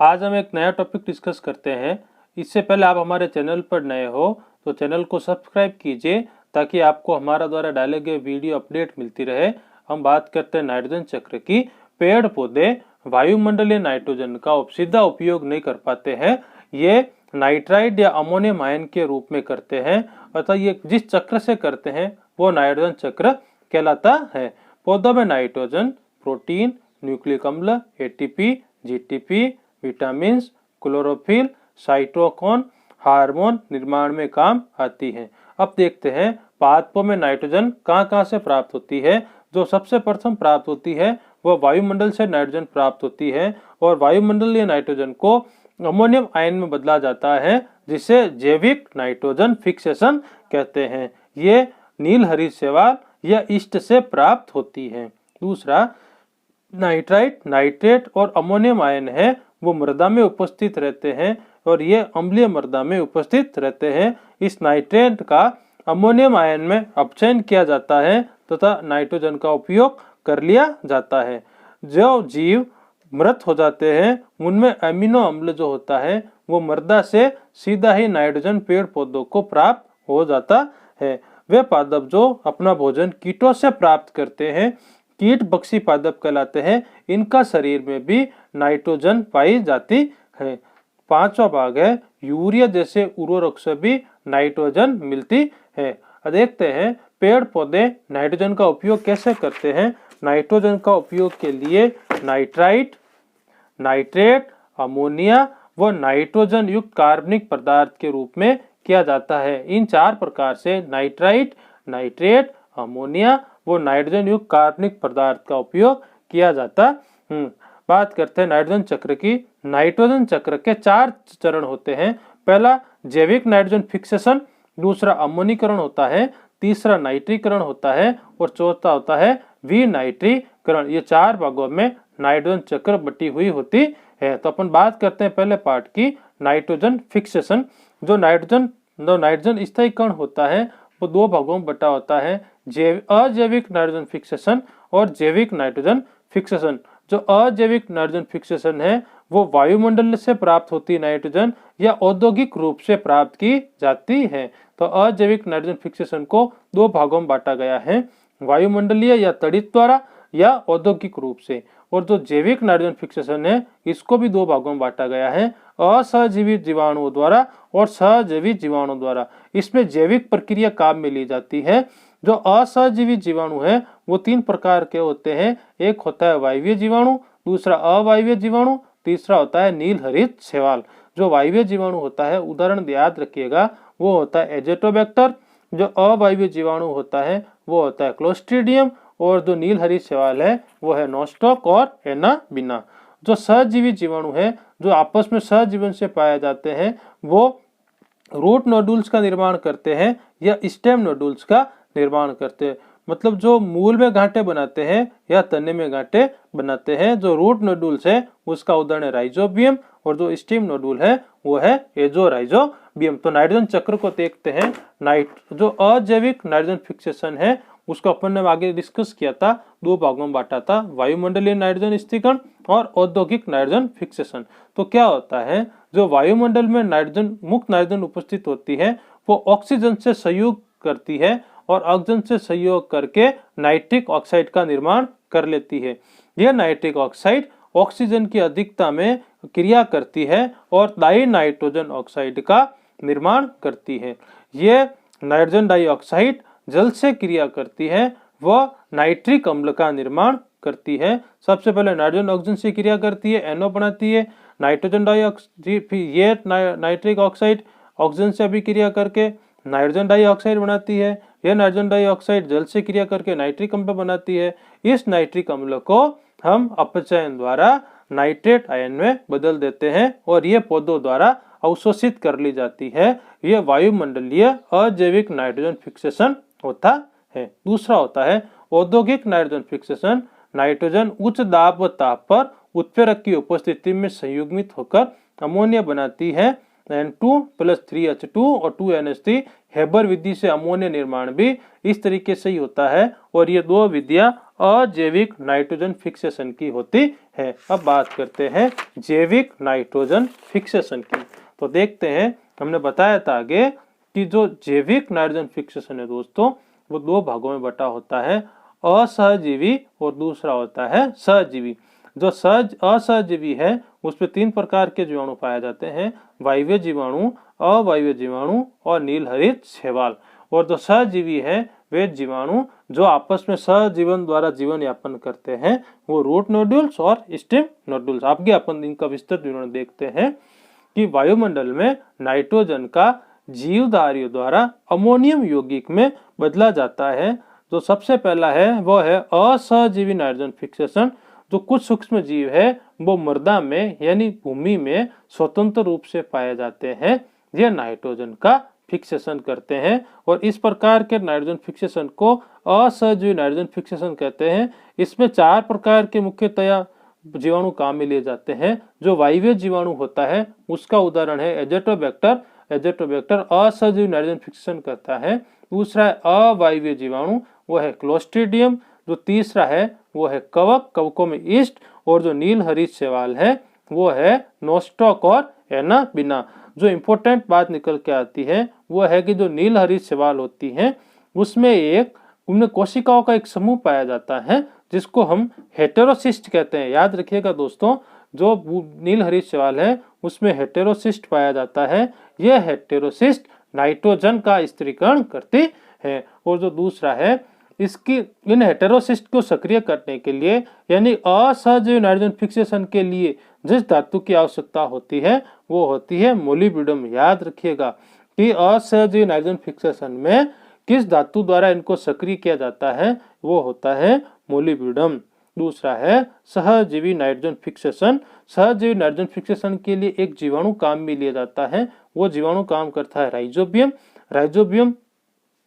आज हम एक नया टॉपिक डिस्कस करते हैं। इससे पहले आप हमारे चैनल पर नए हो तो चैनल को सब्सक्राइब कीजिए ताकि आपको हमारा द्वारा डाले गए वीडियो अपडेट मिलती रहे। हम बात करते हैं नाइट्रोजन चक्र की। पेड़ पौधे वायुमंडलीय नाइट्रोजन का सीधा उपयोग नहीं कर पाते हैं, ये नाइट्राइट या अमोनियम आयन के रूप में करते हैं, अतः ये जिस चक्र से करते हैं वो नाइट्रोजन चक्र कहलाता है। पौधों में नाइट्रोजन प्रोटीन, न्यूक्लिक अम्ल, ATP, GTP, vitamin, chlorophyll, cytokine, hormone निर्माण में काम आती है। अब देखते हैं पादपों में नाइट्रोजन कहाँ से प्राप्त होती है। जो सबसे प्रथम प्राप्त होती है वह वायुमंडल से नाइट्रोजन प्राप्त होती है और वायुमंडलीय नाइट्रोजन को अमोनियम आयन में बदला जाता है, जिसे जैविक नाइट्रोजन फिक्सेशन कहते हैं। ये नील हरित शैवाल या ईस्ट से प्राप्त होती है। दूसरा, नाइट्राइट, नाइट्रेट और अमोनियम आयन है वो मृदा में उपस्थित रहते हैं और ये अम्लीय मृदा में उपस्थित रहते हैं। इस नाइट्रेट का अमोनियम आयन में अपचयन किया जाता है तथा नाइट्रोजन का उपयोग कर लिया जाता है। जो जीव मृत हो जाते हैं उनमें अमीनो अम्ल जो होता है वो मृदा से सीधा ही नाइट्रोजन पेड़ पौधों को प्राप्त हो जाता है। वे पादप जो अपना भोजन कीटों से प्राप्त करते हैं कीट भक्षी पादप कहलाते हैं। इनका शरीर में भी नाइट्रोजन पाई जाती है। पांचवा भाग है यूरिया जैसे उर्वरक से भी नाइट्रोजन मिलती है। देखते हैं पेड़ पौधे नाइट्रोजन का उपयोग कैसे करते हैं। नाइट्रोजन का उपयोग के लिए नाइट्राइट, नाइट्रेट, अमोनिया व नाइट्रोजन युक्त कार्बनिक पदार्थ के रूप में किया जाता है। इन चार प्रकार से नाइट्राइट, नाइट्रेट, अमोनिया वो नाइट्रोजन युक्त कार्बनिक पदार्थ का उपयोग किया जाता। बात करते हैं नाइट्रोजन चक्र की। नाइट्रोजन चक्र के चार चरण होते हैं। पहला जैविक नाइट्रोजन फिक्सेशन, दूसरा अमोनीकरण होता है, तीसरा नाइट्रीकरण होता है और चौथा होता है विनाइट्रीकरण। ये चार भागों में नाइट्रोजन चक्र बटी हुई होती है। तो अपन बात करते हैं पहले पार्ट की, नाइट्रोजन फिक्सेशन। जो नाइट्रोजन स्थायी कण होता है वो दो भागों में बटा होता है, अजैविक नाइट्रोजन फिक्सेशन और जैविक नाइट्रोजन फिक्सेशन। जो अजैविक नाइट्रोजन फिक्सेशन है वो वायुमंडल से प्राप्त होती नाइट्रोजन या औद्योगिक रूप से प्राप्त की जाती है। तो अजैविक नाइट्रोजन फिक्सेशन को दो भागों में बांटा गया है, वायुमंडलीय या तड़ित द्वारा या औद्योगिक रूप से। और जो जैविक नाइट्रोजन फिक्सेशन है इसको भी दो भागों में बांटा गया है, असहजीवित जीवाणुओं द्वारा और सहजीवित जीवाणुओं द्वारा। इसमें जैविक प्रक्रिया काम में ली जाती है। जो असहजीवित जीवाणु है वो तीन प्रकार के होते हैं। एक होता है वायवीय जीवाणु, दूसरा अवायवीय जीवाणु, तीसरा होता है नील हरित शैवाल। जो वायवीय जीवाणु होता है उदाहरण याद रखिएगा वो होता है एजेटोबैक्टर। जो अवायवीय जीवाणु होता है वो होता है क्लोस्ट्रीडियम और जो नील हरित शैवाल है वो है नोस्टॉक और एनाबिना। जो सहजीवी जीवाणु है जो आपस में सहजीवन से पाए जाते हैं वो रूट नोडुल्स का निर्माण करते हैं या स्टेम नोडुल्स का निर्माण करते हैं। मतलब जो मूल में गांठें बनाते हैं या तने में गांठें बनाते हैं। जो रूट नोडुल्स है उसका उदाहरण है राइजोबियम और जो स्टेम नोडुल है वो है एजोराइजोबियम। तो नाइट्रोजन चक्र को देखते हैं। जो अजैविक नाइट्रोजन फिक्सेशन है उसको अपन ने आगे डिस्कस किया था, दो भागों में बांटा था, वायुमंडलीय नाइट्रोजन स्थिरीकरण और औद्योगिक नाइट्रोजन फिक्सेशन। तो क्या होता है, जो वायुमंडल में मुक्त नाइट्रोजन उपस्थित होती है वो ऑक्सीजन से सहयोग करती है और ऑक्सीजन से सहयोग करके नाइट्रिक ऑक्साइड का निर्माण कर लेती है। यह नाइट्रिक ऑक्साइड ऑक्सीजन की अधिकता में क्रिया करती है और डाई नाइट्रोजन ऑक्साइड का निर्माण करती है। यह नाइट्रोजन डाइऑक्साइड जल से क्रिया करती है, वह नाइट्रिक अम्ल का निर्माण करती है। सबसे पहले नाइट्रोजन ऑक्सीजन से क्रिया करती है, NO बनाती है, नाइट्रोजन डाइऑक्साइड, फिर ये नाइट्रिक ऑक्साइड ऑक्सीजन से अभिक्रिया करके नाइट्रोजन डाइऑक्साइड बनाती है। यह नाइट्रोजन डाइऑक्साइड जल से क्रिया करके नाइट्रिक अम्ल बनाती है। इस नाइट्रिक अम्ल को हम अपचयन द्वारा नाइट्रेट आयन में बदल देते हैं और ये पौधों द्वारा अवशोषित कर ली जाती है। यह वायुमंडलीय अजैविक नाइट्रोजन फिक्सेशन होता है। दूसरा होता है औद्योगिक नाइट्रोजन फिक्सेशन। नाइट्रोजन उच्च दाब व ताप पर उत्प्रेरक की उपस्थिति में संयुग्मित होकर अमोनिया बनाती है। N2+3H2 और 2NH3 हेबर विधि से अमोनिया निर्माण भी इस तरीके से ही होता है और ये दो विधियां अजैविक नाइट्रोजन फिक्सेशन की होती है। अब बात करते हैं जैविक नाइट्रोजन फिक्सेशन की। तो देखते हैं, हमने बताया था आगे कि जो जैविक नाइट्रोजन फिक्सेशन है दोस्तों, वो दो भागों में बटा होता है, असहजीवी और दूसरा होता है सहजीवी। जो असहजीवी है उसमें 3 प्रकार के जीवाणु पाए जाते हैं, वायवीय जीवाणु, अवायवीय जीवाणु और नीलहरित शैवाल। और जो सहजीवी है वे जीवाणु जो आपस में सहजीवन द्वारा जीवन यापन करते हैं, वो रूट नोड्यूल्स और स्टेम नोड्यूल्स। आगे अपन इनका विस्तृत विवरण देखते हैं कि वायुमंडल में नाइट्रोजन का जीवधारियों द्वारा अमोनियम यौगिक में बदला जाता है। जो सबसे पहला है वो है असहजीवी नाइट्रोजन फिक्सेशन। जो कुछ सूक्ष्म जीव है वो मृदा में यानी भूमि में स्वतंत्र रूप से पाए जाते हैं, ये नाइट्रोजन का फिक्सेशन करते हैं। और इस प्रकार के नाइट्रोजन फिक्सेशन को असहजीवी नाइट्रोजन फिक्सेशन कहते हैं। इसमें 4 प्रकार के मुख्यतया जीवाणु काम में लिए जाते हैं। जो वायवीय जीवाणु होता है उसका उदाहरण है एजेटोबैक्टर। एजेटोबैक्टर असहजीवी नाइट्रोजन फिक्सेशन करता है। दूसरा है अवायवीय जीवाणु, वो है क्लोस्ट्रीडियम। जो तीसरा है वो है कवक, कवकों में ईस्ट। और जो नीलहरित शैवाल है वो है नोस्टॉक और एनाबिना। जो इम्पोर्टेंट बात निकल के आती है वो है कि जो नीलहरित शैवाल होती है उसमें उनमें कोशिकाओं का एक समूह पाया जाता है जिसको हम हेटेरोसिस्ट कहते हैं। याद रखिएगा दोस्तों, जो नीलहरित शैवाल है उसमें हेटेरोसिस्ट पाया जाता है। यह हेटेरोसिस्ट नाइट्रोजन का स्थिरीकरण करती है। और जो दूसरा है, इन हेटेरोसिस्ट को सक्रिय करने के लिए यानी असहजीवी नाइट्रोजन फिक्सेशन के लिए जिस धातु की आवश्यकता होती है वो होती है मोलिब्डेनम। याद रखिएगा कि असहजीवी नाइट्रोजन फिक्सेशन में किस धातु द्वारा इनको सक्रिय किया जाता है, वो होता है मोलिब्डेनम। दूसरा है सहजीवी नाइट्रोजन फिक्सेशन। सहजीवी नाइट्रोजन फिक्सेशन के लिए एक जीवाणु काम में लिया जाता है, वो जीवाणु काम करता है राइजोबियम। राइजोबियम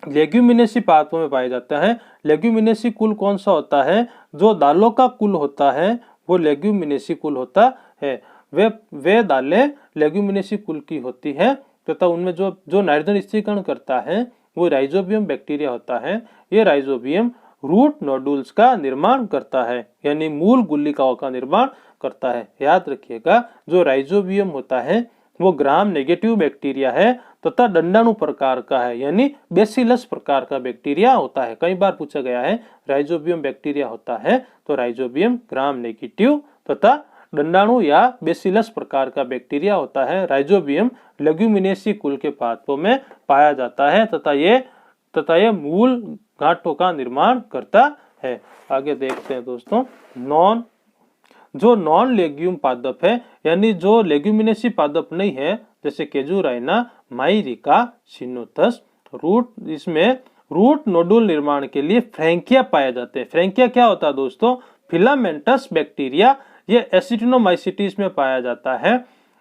लेग्यूमिनेसी पादपों में पाया जाता है। लेग्यूमिनेसी कुल कौन सा होता है? जो दालों का कुल होता है वो लेग्यूमिनेसी कुल होता है। वे दालें लेग्यूमिनेसी कुल की होती है तथा उनमें जो नाइट्रोजन स्थिरीकरण करता है वो राइजोबियम बैक्टीरिया होता है। ये राइजोबियम रूट नोडुल्स का निर्माण करता है यानी मूल गुल्लिकाओं का निर्माण करता है। याद रखिएगा, जो राइजोबियम होता है वो ग्राम नेगेटिव बैक्टीरिया है तथा दंडाणु प्रकार का है यानी बेसिलस प्रकार का बैक्टीरिया होता है। कई बार पूछा गया है राइजोबियम बैक्टीरिया होता है, तो राइजोबियम ग्राम नेगेटिव तथा दंडाणु या बेसिलस प्रकार का बैक्टीरिया होता है। राइजोबियम लेग्यूमिनेसी कुल के पादपों में पाया जाता है तथा ये मूल गांठों का निर्माण करता है। आगे देखते हैं दोस्तों, नॉन लेग्यूम पादप है यानी जो लेग्यूमिनेसी पादप नहीं है, जैसे केजुराइना, माइरिका, सिनोथस। इसमें रूट नोडुल निर्माण के लिए फ्रैंकिया पाए जाते हैं। फ्रैंकिया क्या होता है दोस्तों? Filamentous bacteria. ये एसिटिनोमाइसिटीज में पाया जाता है।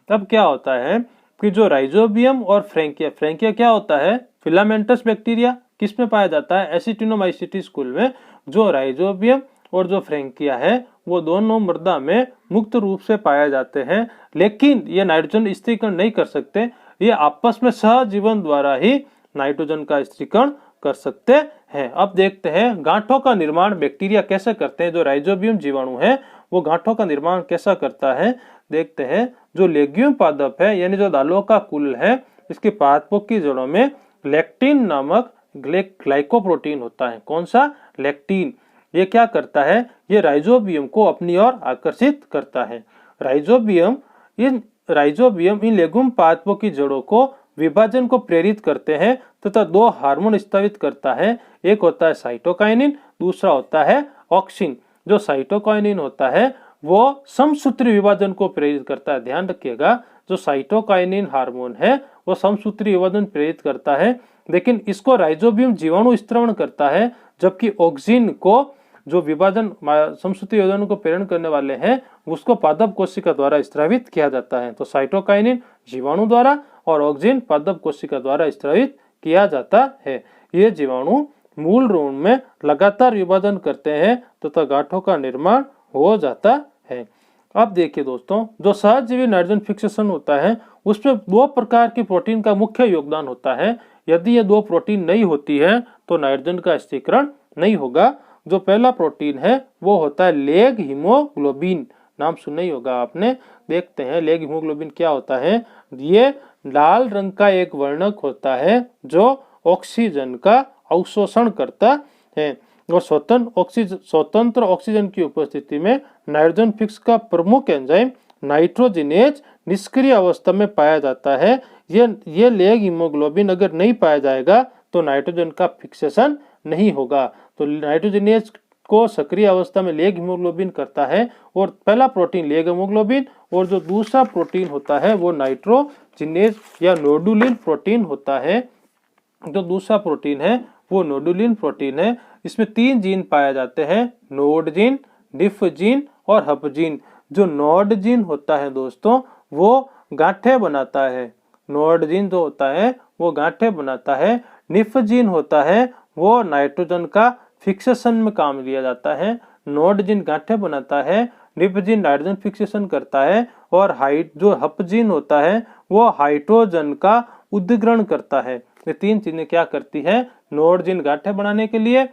तब क्या होता है कि जो राइजोबियम और फ्रैंकिया क्या होता है? Filamentous bacteria. किस में पाया जाता है? एसिटिनोमाइसिटीज कुल में। जो राइजोबियम और जो फ्रैंकिया है वो दोनों मृदा में मुक्त रूप से पाए जाते हैं, लेकिन ये नाइट्रोजन स्थिरीकरण नहीं कर सकते। ये आपस में सहजीवन द्वारा ही नाइट्रोजन का स्थिरीकरण कर सकते हैं। अब देखते हैं गांठों का निर्माण बैक्टीरिया कैसे करते हैं। जो राइजोबियम जीवाणु है वो गांठों का निर्माण कैसा करता है, देखते हैं। जो लेग्यूम पादप है यानी जो दालों का कुल है, इसके पादपों की जड़ों में लेक्टिन नामक ग्लाइकोप्रोटीन होता है। कौन सा? लेक्टिन। ये क्या करता है? ये राइजोबियम को अपनी ओर आकर्षित करता है। राइजोबियम इन लेग्यूम पादपों की जड़ों को विभाजन को प्रेरित करते हैं तथा 2 हार्मोन स्रावित करता है। एक होता है साइटोकाइनिन, दूसरा होता है ऑक्सिन। जो साइटोकाइनिन होता है वो समसूत्री विभाजन को प्रेरित करता है। ध्यान रखिएगा, जो साइटोकाइनिन हार्मोन है वो समसूत्री विभाजन प्रेरित करता है, लेकिन इसको राइजोबियम जीवाणु स्त्रवण करता है, जबकि ऑक्सिन को जो विभाजन समसूत्री विभाजन को प्रेरण करने वाले हैं उसको पादप कोशिका द्वारा स्रावित किया जाता है। तो साइटोकाइनिन जीवाणु द्वारा और ऑक्सिन पादप कोशिका द्वारा स्रावित किया जाता है। ये जीवाणु मूल रूप में लगातार विभाजन करते हैं तथा गांठों का निर्माण हो जाता है। अब देखिए दोस्तों, जो सहजीवी नाइट्रोजन फिक्सेशन होता है उसमें 2 प्रकार की प्रोटीन का मुख्य योगदान होता है। यदि ये 2 प्रोटीन नहीं होती है तो नाइट्रोजन का स्थिरीकरण नहीं होगा। जो पहला प्रोटीन है वो होता है लेग हीमोग्लोबिन, नाम सुना ही होगा आपने। देखते हैं लेग हीमोग्लोबिन क्या होता है। ये लाल रंग का एक वर्णक होता है जो ऑक्सीजन का अवशोषण करता है और स्वतंत्र ऑक्सीजन की उपस्थिति में नाइट्रोजन फिक्स का प्रमुख एंजाइम नाइट्रोजिनेज निष्क्रिय अवस्था में पाया जाता है। ये लेग हीमोग्लोबिन अगर नहीं पाया जाएगा तो नाइट्रोजन का फिक्सेशन नहीं होगा। तो नाइट्रोजिनेज को सक्रिय अवस्था में लेग हीमोग्लोबिन करता है और पहला प्रोटीन लेग हीमोग्लोबिन और जो दूसरा प्रोटीन होता है वो नाइट्रोजिनेज या नोडुलिन प्रोटीन होता है। जो दूसरा प्रोटीन है वो नोडुलिन प्रोटीन है। इसमें 3 जीन पाए जाते हैं, नोड जीन, डिफ जीन और हप जीन। जो नोड जीन होता है दोस्तों वो गांठें बनाता है, नोड जीन जो होता है वो गांठें बनाता है। निफ जीन होता है वो नाइट्रोजन का फिक्सेशन में काम लिया जाता है। नोड जीन गांठें बनाता है, निफ जीन नाइट्रोजन फिक्सेशन करता है और जो हप जीन होता है वो हाइड्रोजन का उद्ग्रहण करता है। ये 3 चीजें क्या करती है, नोड जीन गांठें बनाने के लिए,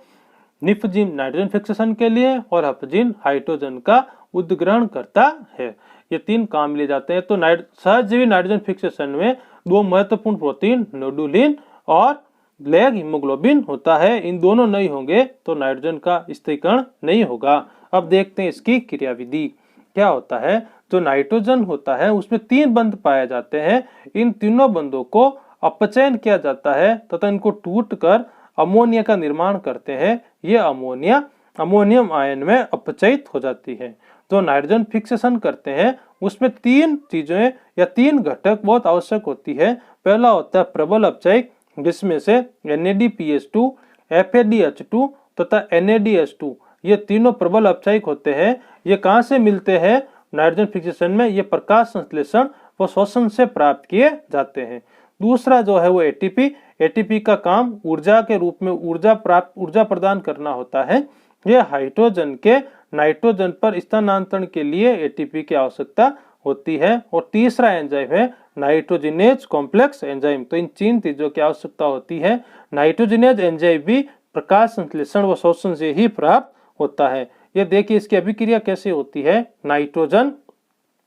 निफ जीन नाइट्रोजन फिक्सेशन के लिए और हप जीन हाइड्रोजन का उद्ग्रहण करता है। ये 3 काम लिए जाते हैं। तो सहजीवी नाइट्रोजन फिक्सेशन में 2 महत्वपूर्ण प्रोटीन नोडुलिन और लेग हीमोग्लोबिन होता है। इन दोनों नहीं होंगे तो नाइट्रोजन का स्थिरीकरण नहीं होगा। अब देखते हैं इसकी क्रियाविधि क्या होता है। जो नाइट्रोजन होता है उसमें 3 बंध पाए जाते हैं। इन तीनों बंधों को अपचयन किया जाता है तथा इनको टूटकर अमोनिया का निर्माण करते हैं। ये अमोनिया अमोनियम आयन में अपचयित हो जाती है। जो नाइट्रोजन फिक्सेशन करते हैं उसमें 3 चीजें या 3 घटक बहुत आवश्यक होती है। पहला होता है प्रबल अपचयक, जिसमें से NADPH2, FADH2 तथा NADH2 ये तीनों प्रबल अपचयक होते हैं। ये कहाँ से मिलते हैं नाइट्रोजन फिक्सेशन में, ये प्रकाश संश्लेषण व श्वसन से प्राप्त किए जाते हैं। दूसरा जो है वो एटीपी का काम ऊर्जा के रूप में ऊर्जा प्रदान करना होता है। यह हाइड्रोजन के नाइट्रोजन पर स्थानांतरण के लिए एटीपी की आवश्यकता होती है। और तीसरा एंजाइम है नाइट्रोजिनेज कॉम्प्लेक्स एंजाइम। तो इन 3 चीजों की आवश्यकता होती है। नाइट्रोजिनेज एंजाइम भी प्रकाश संश्लेषण व श्वसन से ही प्राप्त होता है। ये देखिए इसकी अभिक्रिया कैसे होती है। नाइट्रोजन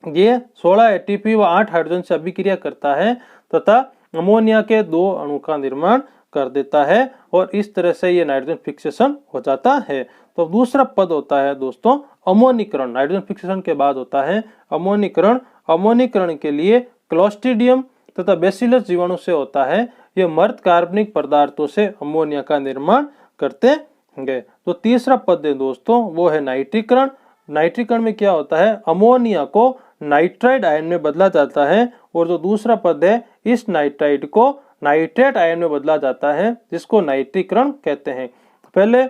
ये 16 एटीपी व 8 हाइड्रोजन से अभिक्रिया करता है तथा अमोनिया के 2 अणु का निर्माण कर देता है और इस तरह से ये नाइट्रोजन फिक्सेशन हो जाता है। तो दूसरा पद होता है दोस्तों अमोनीकरण। नाइट्रोजन फिक्सेशन के बाद होता है अमोनीकरण। अमोनीकरण के लिए क्लोस्ट्रीडियम तथा बैसिलस जीवाणु से होता है। ये मर्द कार्बनिक पदार्थों से अमोनिया का निर्माण करते हैं। तो तीसरा पद है दोस्तों वो है नाइट्रीकरण। नाइट्रीकरण में क्या होता है, अमोनिया को नाइट्राइड आयन में बदला जाता है और जो दूसरा पद है इस नाइट्राइड को नाइट्रेट आयन में बदला जाता है, जिसको नाइट्रीकरण कहते हैं। पहले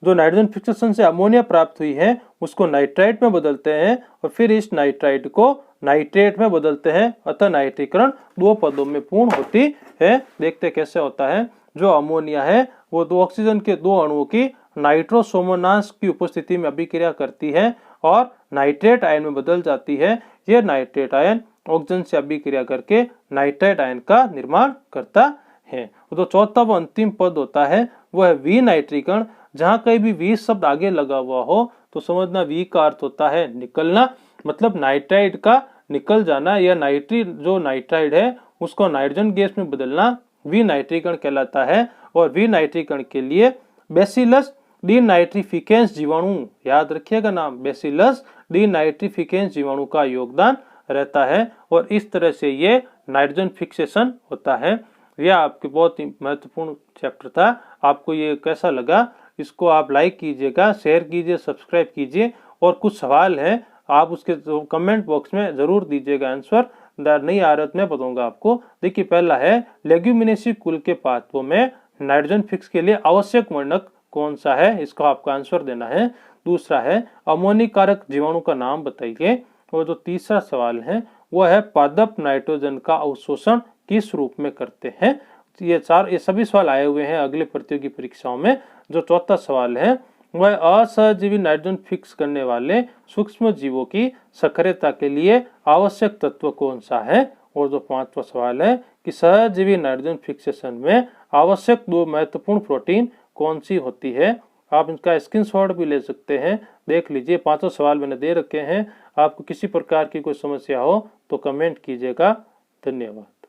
जो नाइट्रोजन फिक्सेशन से अमोनिया प्राप्त हुई है उसको नाइट्राइट में बदलते हैं और फिर इस नाइट्राइड को नाइट्रेट में बदलते हैं। अतः नाइट्रीकरण 2 पदों में पूर्ण होती है। देखते कैसे होता है। जो अमोनिया है वो 2 ऑक्सीजन के 2 अणुओं की नाइट्रोसोमोनास की उपस्थिति में अभिक्रिया करती है और नाइट्रेट आयन में बदल जाती है। यह नाइट्रेट आयन ऑक्सीजन से अभिक्रिया करके नाइट्रेट आयन का निर्माण करता है। तो चौथा व अंतिम पद होता है वह है विनाइट्रीकरण। जहां कहीं भी वी शब्द आगे लगा हुआ हो तो समझना वी का अर्थ होता है निकलना, मतलब नाइट्राइड का निकल जाना या जो नाइट्राइड है उसको नाइट्रोजन गैस में बदलना विनाइट्रीकरण कहलाता है। और विनाइट्रीकरण के लिए बैसिलस डीनाइट्रिफिकेंस जीवाणु, याद रखिएगा नाम, बैसिलस डीनाइट्रिफिकेंस जीवाणु का योगदान रहता है और इस तरह से ये नाइट्रोजन फिक्सेशन होता है। यह आपके बहुत ही महत्वपूर्ण चैप्टर था। आपको ये कैसा लगा इसको आप लाइक कीजिएगा, शेयर कीजिए, सब्सक्राइब कीजिए और कुछ सवाल है आप उसके कमेंट बॉक्स में जरूर दीजिएगा आंसर। नहीं आ रहा मैं बताऊंगा आपको। देखिए पहला है लेग्यूमिनेसी कुल के पात्रों में नाइट्रोजन फिक्स के लिए आवश्यक वर्णक कौन सा है, इसका आपका आंसर देना है। दूसरा है अमोनिकारक जीवाणु का नाम बताइए। और जो तीसरा सवाल है वह है पादप नाइट्रोजन का अवशोषण किस रूप में करते हैं। ये सभी सवाल आए हुए हैं अगले प्रतियोगी परीक्षाओं में। जो चौथा सवाल है वह असहजीवी नाइट्रोजन फिक्स करने वाले सूक्ष्म जीवों की सक्रियता के लिए आवश्यक तत्व कौन सा है। और जो 5वां सवाल है कि सहजीवी नाइट्रोजन फिक्सेशन में आवश्यक 2 महत्वपूर्ण प्रोटीन कौन सी होती है। आप इनका स्क्रीनशॉट भी ले सकते हैं। देख लीजिए, 5 सवाल मैंने दे रखे हैं। आपको किसी प्रकार की कोई समस्या हो तो कमेंट कीजिएगा। धन्यवाद।